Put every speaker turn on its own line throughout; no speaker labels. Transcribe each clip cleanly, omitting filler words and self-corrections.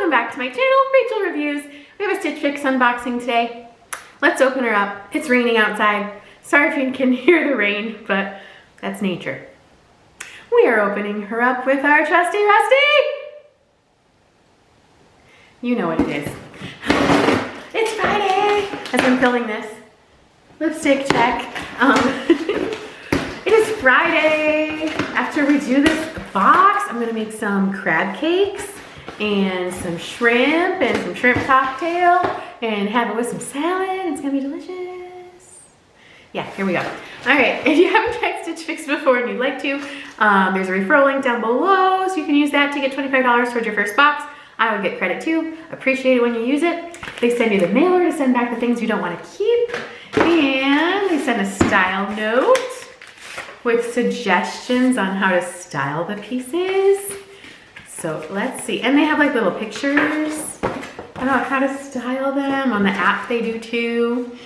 welcome back to my channel, Rachel Reviews. We have a Stitch Fix unboxing today. Let's open her up. It's raining outside. Sorry if you can hear the rain, but that's nature. We are opening her up with our trusty Rusty. You know what it is. It's Friday. As I'm filming this, lipstick check. It is Friday. After we do this box, I'm gonna make some crab cakes and some shrimp and some shrimp cocktail and have it with some salad. It's gonna be delicious. Yeah, here we go. All right, if you haven't tried Stitch Fix before and you'd like to, there's a referral link down below, so you can use that to get $25 towards your first box. I would get credit too. Appreciate it when you use it. They send you the mailer to send back the things you don't want to keep, and they send a style note with suggestions on how to style the pieces. So let's see. And they have like little pictures about how to style them. On the app they do too.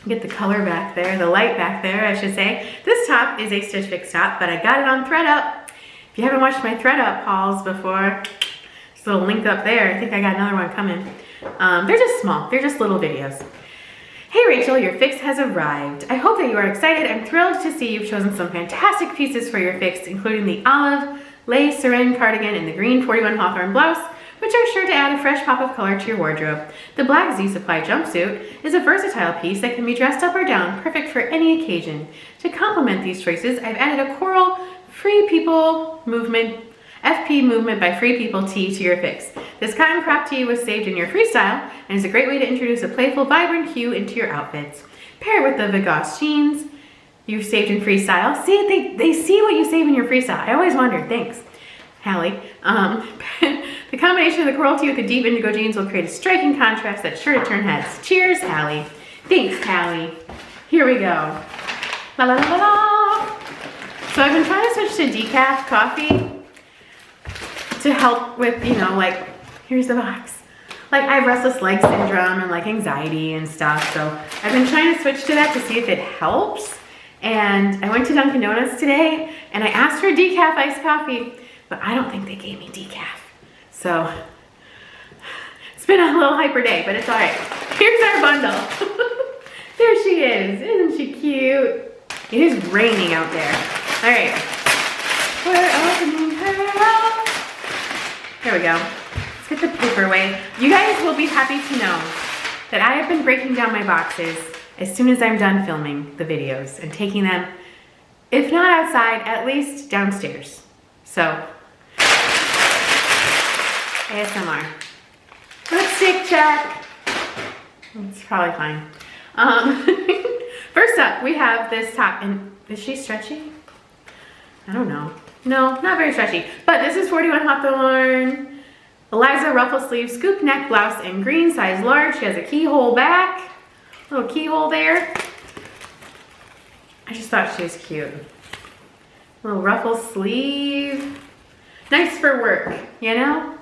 Get the color back there, the light back there, I should say. This top is a Stitch Fix top, but I got it on ThredUp. If you haven't watched my ThredUp hauls before, there's a little link up there. I think I got another one coming. They're just small. They're just little videos. Hey Rachel, your fix has arrived. I hope that you are excited. I'm thrilled to see you've chosen some fantastic pieces for your fix, including the olive lace saran cardigan and the green 41 Hawthorne blouse, which are sure to add a fresh pop of color to your wardrobe. The black Z Supply jumpsuit is a versatile piece that can be dressed up or down, perfect for any occasion. To complement these choices, I've added a coral Free People movement, FP movement by Free People tee to your fix. This cotton crop tee was saved in your freestyle and is a great way to introduce a playful, vibrant hue into your outfits. Pair it with the Vegas jeans you've saved in freestyle. See, they see what you save in your freestyle. I always wondered. Thanks, Hallie. The combination of the coral tee with the deep indigo jeans will create a striking contrast that's sure to turn heads. Cheers, Hallie. Thanks, Hallie. Here we go. La la la la la. So I've been trying to switch to decaf coffee to help with, you know, like, here's the box. Like, I have restless leg syndrome and like anxiety and stuff, so I've been trying to switch to that to see if it helps. And I went to Dunkin' Donuts today and I asked for decaf iced coffee, but I don't think they gave me decaf. So it's been a little hyper day, but it's all right. Here's our bundle. There she is. Isn't she cute? It is raining out there. All right, we're opening her up. Here we go. Let's get the paper away. You guys will be happy to know that I have been breaking down my boxes as soon as I'm done filming the videos and taking them, if not outside, at least downstairs. So, ASMR. Lipstick check. It's probably fine. First up, we have this top. And is she stretchy? I don't know. No, not very stretchy. But this is 41 Hawthorne. Eliza ruffle sleeve, scoop neck blouse in green, size large. She has a keyhole back. Little keyhole there. I just thought she was cute. Little ruffle sleeve. Nice for work, you know?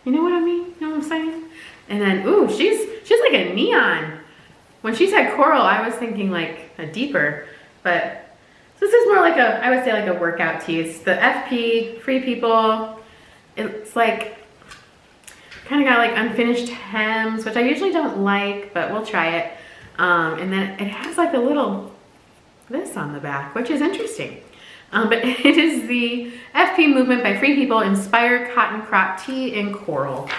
You know what I mean? You know what I'm saying? And then, ooh, she's like a neon. When she said coral, I was thinking like a deeper, but this is more like a, I would say like a workout tee. It's the FP, Free People. It's like, kind of got like unfinished hems, which I usually don't like, but we'll try it. And then it has like a little this on the back, which is interesting. But it is the FP movement by Free People Inspired Cotton Crop Tee in Coral.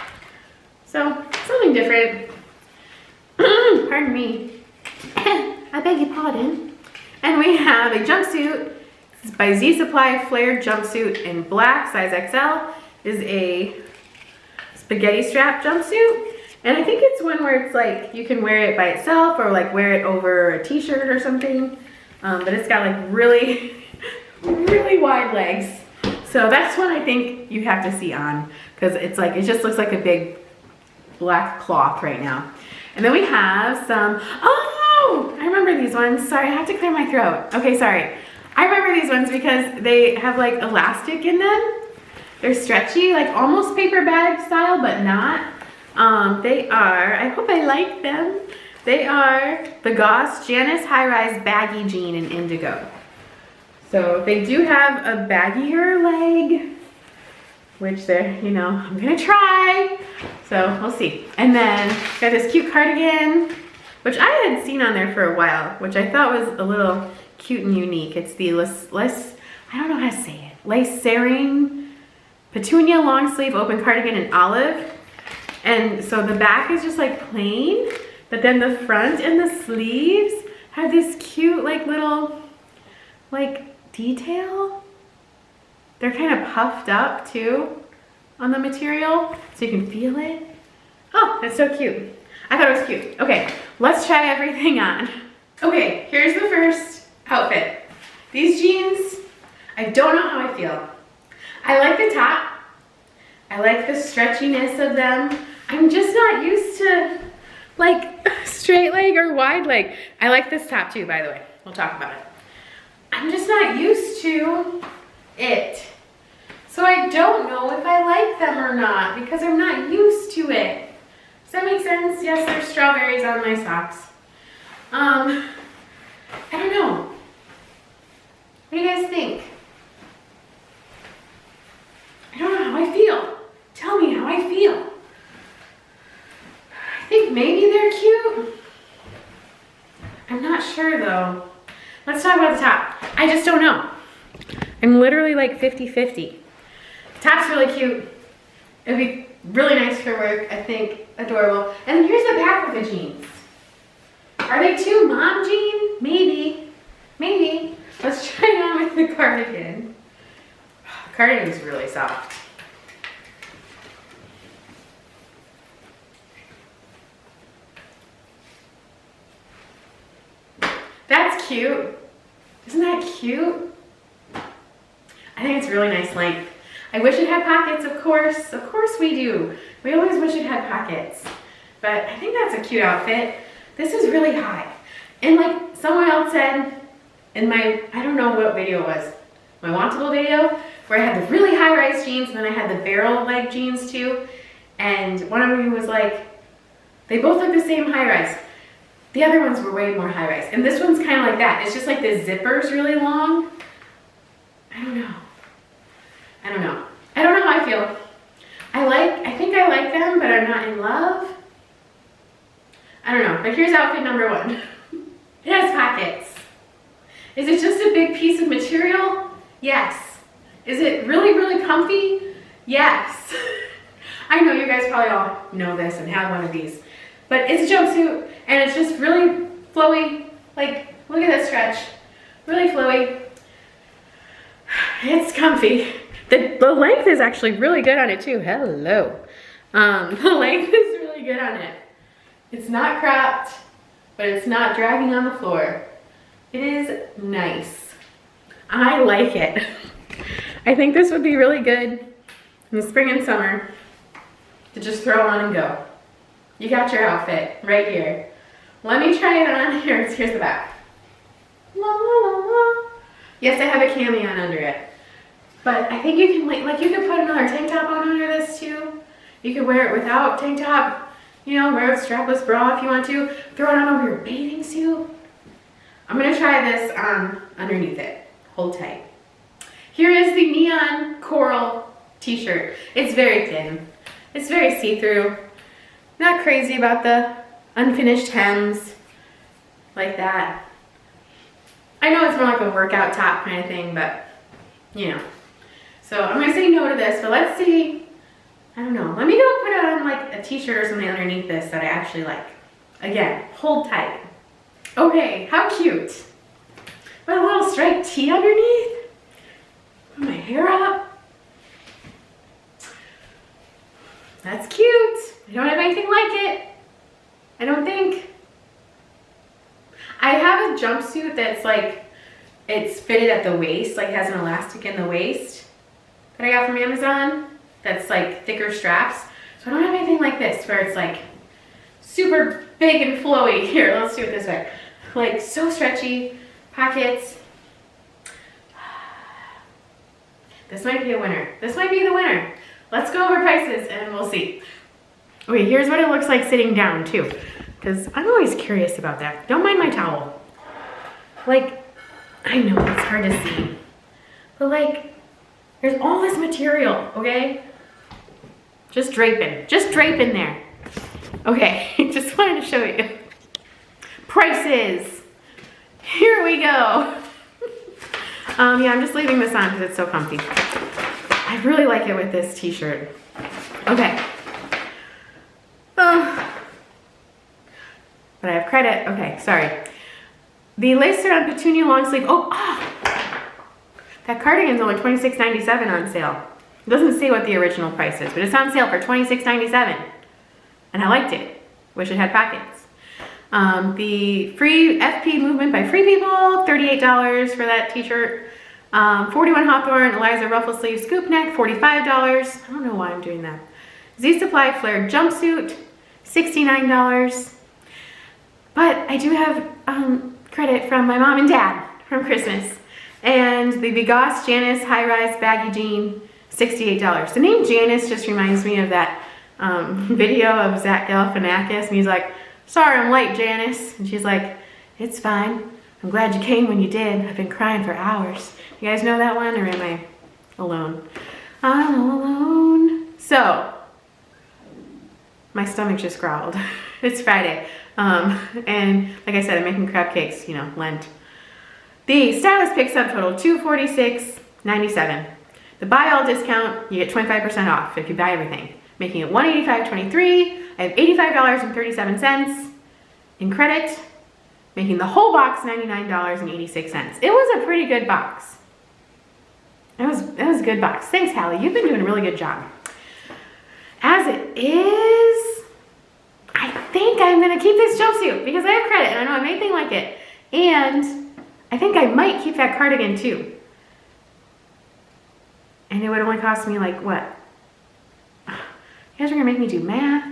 So something different. Pardon me. I beg your pardon. And we have a jumpsuit. This is by Z Supply Flared Jumpsuit in black, size XL. Is a spaghetti strap jumpsuit. And I think it's one where it's like you can wear it by itself or like wear it over a t-shirt or something. But it's got like really, really wide legs. So that's one I think you have to see on because it's like, it just looks like a big black cloth right now. And then we have some, oh, I remember these ones. Sorry, I have to clear my throat. Okay, sorry. I remember these ones because they have like elastic in them. They're stretchy, like almost paper bag style, but not. They are, I hope I like them. They are the Goss Janice High Rise Baggy Jean in Indigo. So they do have a baggier leg which they're, you know, I'm gonna try. So we'll see. And then got this cute cardigan, which I had seen on there for a while, which I thought was a little cute and unique. It's the I don't know how to say it. Lacering Petunia long sleeve open cardigan in olive. And so the back is just like plain, but then the front and the sleeves have this cute like little like detail. They're kind of puffed up too on the material, so you can feel it. Oh, that's so cute. I thought it was cute. Okay, let's try everything on. Okay, here's the first outfit. These jeans, I don't know how I feel. I like the top. I like the stretchiness of them. I'm just not used to like straight leg or wide leg. I like this top too, by the way. We'll talk about it. I'm just not used to it. So I don't know if I like them or not because I'm not used to it. Does that make sense? Yes, there's strawberries on my socks. I don't know. What do you guys think? I don't know how I feel. Tell me how I feel. I think maybe they're cute. I'm not sure though. Let's talk about the top. I just don't know. I'm literally like 50-50. The top's really cute. It'd be really nice for work, I think. Adorable. And then here's the back of the jeans. Are they too mom jean? Maybe. Maybe. Let's try it on with the cardigan. The cardigan is really soft. That's cute. Isn't that cute? I think it's really nice length. I wish it had pockets, of course. Of course we do. We always wish it had pockets. But I think that's a cute outfit. This is really high. And like someone else said in my, I don't know what video it was, my Wantable video, where I had the really high-rise jeans and then I had the barrel leg jeans too. And one of you was like, they both look the same high-rise. The other ones were way more high-rise. And this one's kind of like that. It's just like the zipper's really long. I don't know. I don't know. I don't know how I feel. I think I like them, but I'm not in love. I don't know. But here's outfit number one. It has pockets. Is it just a big piece of material? Yes. Is it really, really comfy? Yes. I know you guys probably all know this and have one of these. But it's a jumpsuit, and it's just really flowy. Like, look at that stretch. Really flowy. It's comfy. The length is actually really good on it too. Hello. The length is really good on it. It's not cropped, but it's not dragging on the floor. It is nice. I like it. I think this would be really good in the spring and summer to just throw on and go. You got your outfit right here. Let me try it on. Here's the back. La, la, la, la. Yes, I have a cami on under it. But I think you can, like you could put another tank top on under this too. You could wear it without tank top. You know, wear a strapless bra if you want to. Throw it on over your bathing suit. I'm gonna try this on underneath it. Hold tight. Here is the neon coral t-shirt. It's very thin. It's very see-through. Not crazy about the unfinished hems like that. I know it's more like a workout top kind of thing, but you know. So I'm gonna say no to this, but let's see. I don't know. Let me go put on like a t-shirt or something underneath this that I actually like. Again, hold tight. Okay, how cute. With a little striped tee underneath. Put my hair up. That's cute. I don't have anything like it. I don't think. I have a jumpsuit that's like, it's fitted at the waist, like has an elastic in the waist that I got from Amazon. That's like thicker straps. So I don't have anything like this where it's like super big and flowy. Here, let's do it this way. Like so stretchy, pockets. This might be a winner. This might be the winner. Let's go over prices and we'll see. Okay, here's what it looks like sitting down too, because I'm always curious about that. Don't mind my towel. Like, I know it's hard to see, but like, There's all this material, okay? Just draping there. Okay, just wanted to show you. Prices. Here we go. Yeah, I'm just leaving this on because it's so comfy. I really like it with this t-shirt. Okay. But I have credit. Okay, sorry. The lace around petunia long sleeve. That cardigan's only $26.97 on sale. It doesn't say what the original price is, but it's on sale for $26.97. And I liked it. Wish it had pockets. The free FP movement by Free People, $38 for that t-shirt. 41 Hawthorne Eliza ruffle sleeve scoop neck, $45. I don't know why I'm doing that. Z Supply flared jumpsuit, $69. But I do have credit from my mom and dad from Christmas. And the Bigoss Janice high-rise baggy jean, $68. The name Janice just reminds me of that video of Zach Galifianakis, and he's like, "Sorry I'm late, Janice." And she's like, "It's fine. I'm glad you came when you did. I've been crying for hours." You guys know that one, or am I alone? I'm all alone. So, my stomach just growled. It's Friday. And like I said, I'm making crab cakes, you know, Lent. The stylist pick subtotal, $246.97. The buy all discount, you get 25% off if you buy everything, making it $185.23. I have $85.37 in credit, making the whole box $99.86. It was a pretty good box. It was a good box. Thanks, Hallie. You've been doing a really good job. As it is, I think I'm gonna keep this jumpsuit because I have credit and I know anything like it. And I think I might keep that cardigan too. And it would only cost me like what? You guys are gonna make me do math.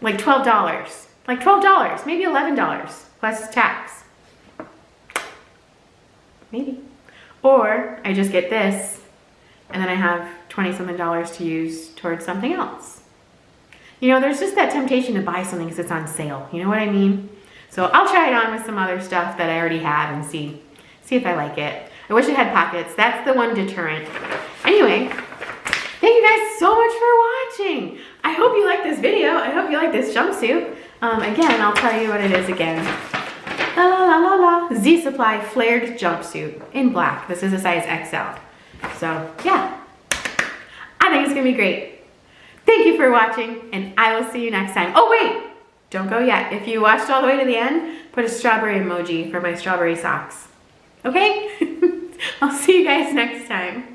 Like $12. Like $12, maybe $11 plus tax. Maybe. Or I just get this and then I have $20-something to use towards something else. You know, there's just that temptation to buy something because it's on sale. You know what I mean? So I'll try it on with some other stuff that I already have and see if I like it. I wish it had pockets. That's the one deterrent. Anyway, thank you guys so much for watching. I hope you like this video. I hope you like this jumpsuit. Again, I'll tell you what it is again. La la la la. Z Supply flared jumpsuit in black. This is a size XL. So yeah, I think it's gonna be great. Thank you for watching, and I will see you next time. Oh wait, don't go yet. If you watched all the way to the end, put a strawberry emoji for my strawberry socks. Okay? I'll see you guys next time.